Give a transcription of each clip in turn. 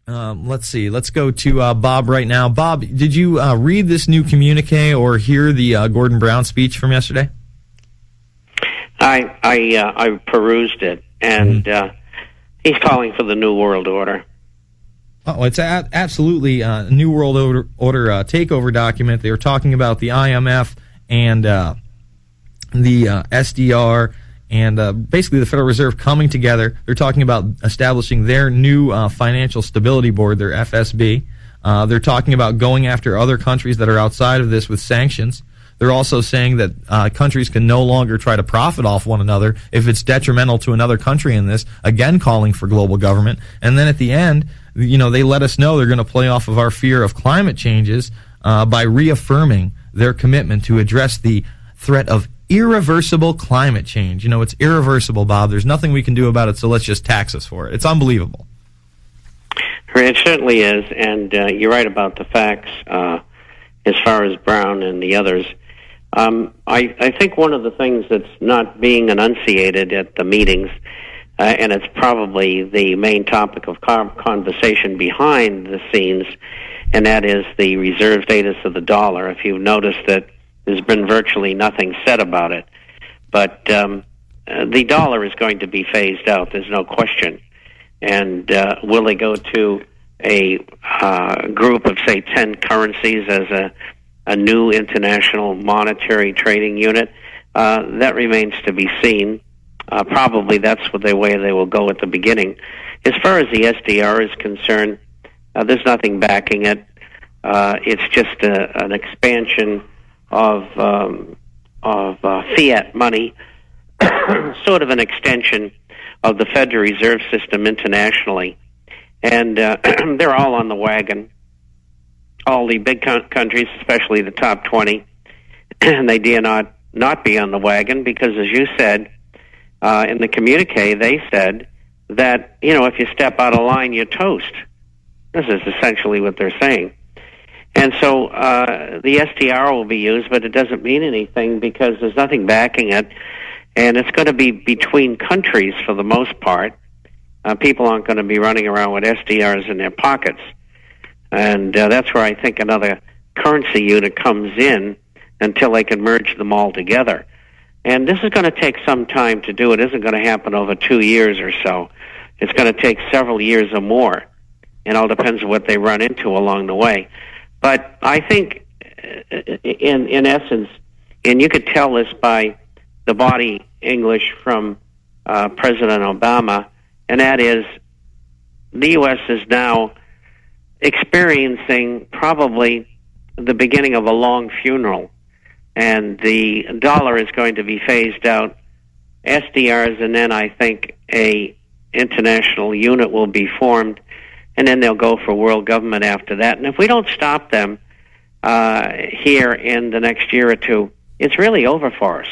Let's see. Let's go to Bob right now. Bob, did you read this new communique or hear the Gordon Brown speech from yesterday? I perused it, and he's calling for the New World Order. Oh, it's absolutely a New World Order takeover document. They were talking about the IMF and the SDR and basically the Federal Reserve coming together. They're talking about establishing their new financial stability board, their FSB. They're talking about going after other countries that are outside of this with sanctions. They're also saying that countries can no longer try to profit off one another if it's detrimental to another country in this, again calling for global government. And then at the end, they let us know they're going to play off of our fear of climate changes by reaffirming their commitment to address the threat of irreversible climate change. It's irreversible, Bob. There's nothing we can do about it, so let's just tax us for it. It's unbelievable. It certainly is, and you're right about the facts as far as Brown and the others. I think one of the things that's not being enunciated at the meetings, and it's probably the main topic of conversation behind the scenes, and that is the reserve status of the dollar. If you've noticed that there's been virtually nothing said about it. But the dollar is going to be phased out, there's no question. And will they go to a group of, say, 10 currencies as a new international monetary trading unit? That remains to be seen. Probably that's the way they will go at the beginning. As far as the SDR is concerned, there's nothing backing it. It's just an expansion of fiat money, sort of an extension of the Federal Reserve System internationally. And they're all on the wagon, all the big countries, especially the top 20, and they dare not be on the wagon because, as you said, in the communique, they said that, if you step out of line, you're toast. This is essentially what they're saying. And so the SDR will be used, but it doesn't mean anything because there's nothing backing it. And it's going to be between countries for the most part. People aren't going to be running around with SDRs in their pockets. And that's where I think another currency unit comes in until they can merge them all together. And this is going to take some time to do. It isn't going to happen over 2 years or so. It's going to take several years or more. It all depends on what they run into along the way. But I think, in essence, and you could tell this by the body English from President Obama, and that is the U.S. is now experiencing probably the beginning of a long funeral, and the dollar is going to be phased out, SDRs, and then I think a international unit will be formed, and then they'll go for world government after that. And if we don't stop them here in the next year or two, it's really over for us.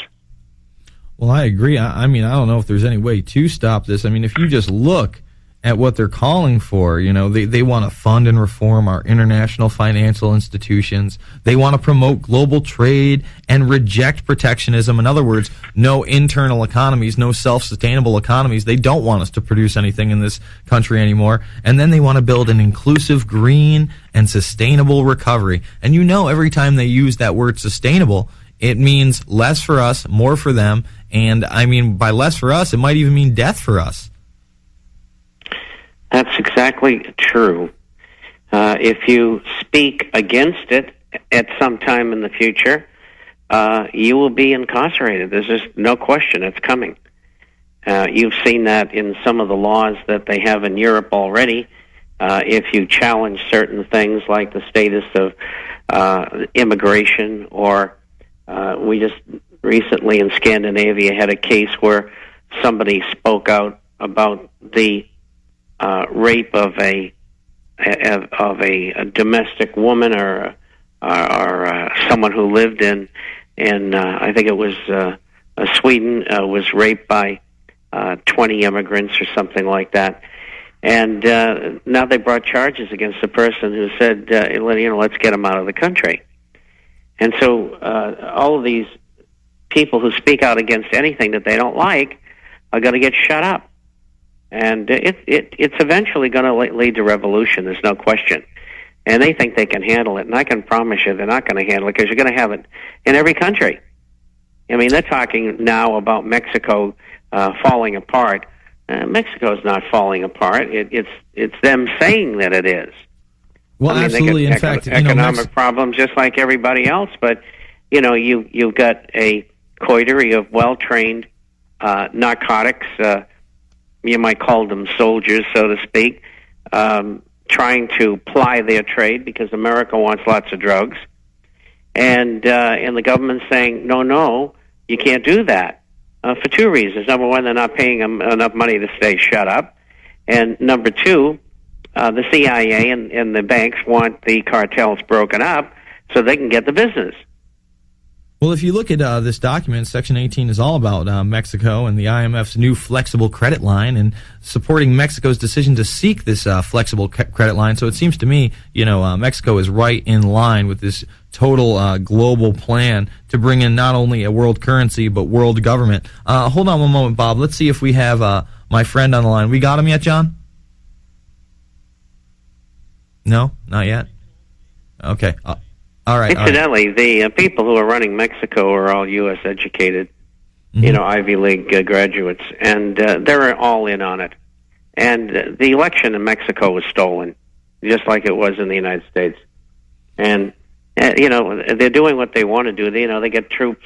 Well, I agree. I mean, I don't know if there's any way to stop this. I mean, if you just look at what they're calling for, they want to fund and reform our international financial institutions. They want to promote global trade and reject protectionism. In other words, no internal economies, no self-sustainable economies. They don't want us to produce anything in this country anymore. And then they want to build an inclusive, green, and sustainable recovery. And every time they use that word sustainable, it means less for us, more for them. And, I mean, by less for us, it might even mean death for us. That's exactly true. If you speak against it at some time in the future, you will be incarcerated. There's just no question it's coming. You've seen that in some of the laws that they have in Europe already. If you challenge certain things like the status of immigration, or we just recently in Scandinavia had a case where somebody spoke out about the rape of a domestic woman or someone who lived in I think it was Sweden, was raped by 20 immigrants or something like that. And now they brought charges against the person who said, let's get him out of the country. And so all of these people who speak out against anything that they don't like are going to get shut up. And it's eventually going to lead to revolution, there's no question. And they think they can handle it, and I can promise you they're not going to handle it, because you're going to have it in every country. I mean, they're talking now about Mexico falling apart. Mexico's not falling apart. It's them saying that it is. Well, I mean, absolutely. They got in fact, economic problems just like everybody else, but you've got a coterie of well-trained narcotics. You might call them soldiers, so to speak, trying to ply their trade because America wants lots of drugs, and the government's saying no, you can't do that for two reasons. Number one, they're not paying them enough money to stay shut up, and number two, the CIA and the banks want the cartels broken up so they can get the business. Well, if you look at this document, Section 18 is all about Mexico and the IMF's new flexible credit line and supporting Mexico's decision to seek this flexible credit line. So it seems to me, Mexico is right in line with this total global plan to bring in not only a world currency, but world government. Hold on one moment, Bob. Let's see if we have my friend on the line. We got him yet, John? No, not yet. Okay. All right. Incidentally, the people who are running Mexico are all U.S. educated, Ivy League graduates, and they're all in on it. And the election in Mexico was stolen, just like it was in the United States. And they're doing what they want to do. They get troops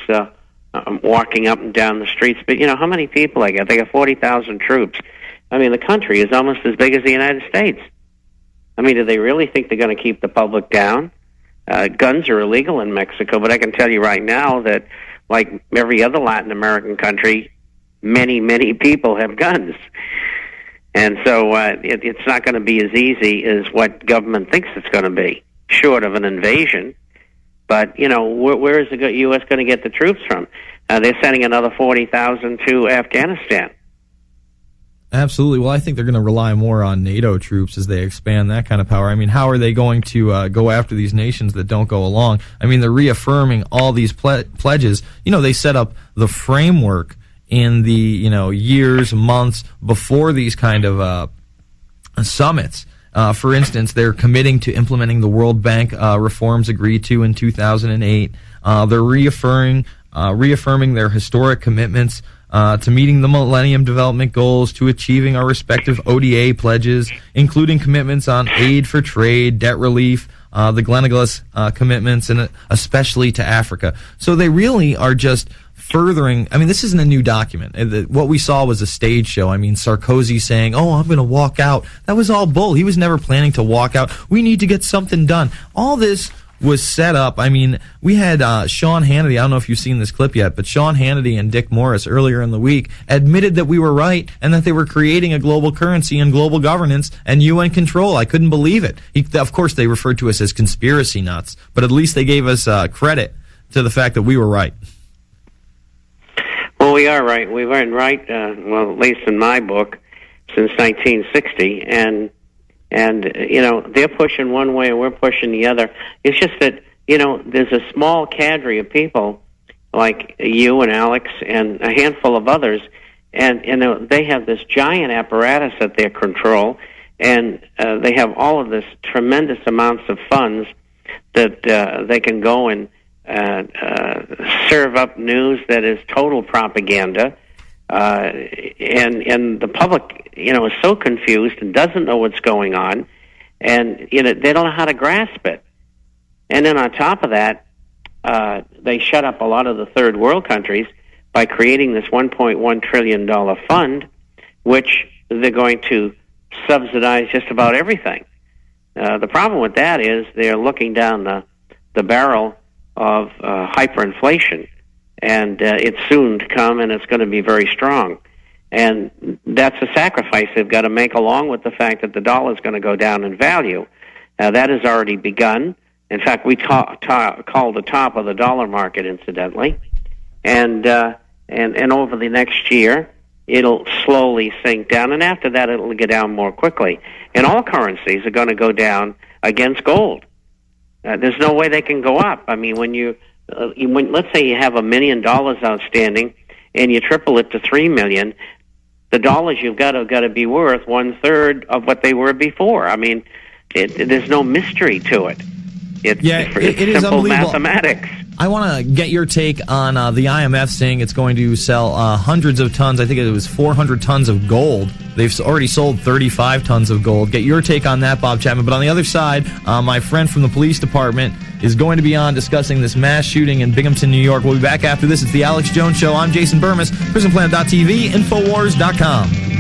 walking up and down the streets. But how many people they got? They got 40,000 troops. I mean, the country is almost as big as the United States. I mean, do they really think they're going to keep the public down? Guns are illegal in Mexico, but I can tell you right now that, like every other Latin American country, many, many people have guns. And so it's not going to be as easy as what government thinks it's going to be, short of an invasion. But, where is the U.S. going to get the troops from? They're sending another 40,000 to Afghanistan. Absolutely. Well, I think they're going to rely more on NATO troops as they expand that kind of power. I mean, how are they going to go after these nations that don't go along? I mean, they're reaffirming all these pledges. They set up the framework in the, years, months before these kind of summits. For instance, they're committing to implementing the World Bank reforms agreed to in 2008. They're reaffirming their historic commitments to meeting the Millennium Development Goals, to achieving our respective ODA pledges, including commitments on aid for trade, debt relief, the Gleneagles commitments, and especially to Africa. So they really are just furthering. I mean, this isn't a new document. What we saw was a stage show. I mean, Sarkozy saying, I'm going to walk out. That was all bull. He was never planning to walk out. We need to get something done. All this was set up. I mean, we had Sean Hannity. I don't know if you've seen this clip yet, but Sean Hannity and Dick Morris earlier in the week admitted that we were right and that they were creating a global currency and global governance and UN control. I couldn't believe it. Of course, they referred to us as conspiracy nuts, but at least they gave us credit to the fact that we were right. Well, we are right. We've been right, at least in my book, since 1960, and they're pushing one way and we're pushing the other. It's just that, there's a small cadre of people like you and Alex and a handful of others, and they have this giant apparatus at their control, and they have all of this tremendous amounts of funds that they can go and serve up news that is total propaganda. And the public, is so confused and doesn't know what's going on, and they don't know how to grasp it. And then on top of that, they shut up a lot of the third world countries by creating this $1.1 trillion fund, which they're going to subsidize just about everything. The problem with that is they're looking down the barrel of hyperinflation. And it's soon to come, and it's going to be very strong. And that's a sacrifice they've got to make, along with the fact that the dollar is going to go down in value. That has already begun. In fact, we call the top of the dollar market, incidentally. And over the next year, it'll slowly sink down, and after that, it'll get down more quickly. And all currencies are going to go down against gold. There's no way they can go up. I mean, let's say you have $1 million outstanding and you triple it to $3 million, the dollars you've got to be worth 1/3 of what they were before. I mean, there's no mystery to it. It's is simple mathematics. I want to get your take on the IMF saying it's going to sell hundreds of tons. I think it was 400 tons of gold. They've already sold 35 tons of gold. Get your take on that, Bob Chapman. But on the other side, my friend from the police department is going to be on discussing this mass shooting in Binghamton, New York. We'll be back after this. It's the Alex Jones Show. I'm Jason Burmis, PrisonPlanet.tv, Infowars.com.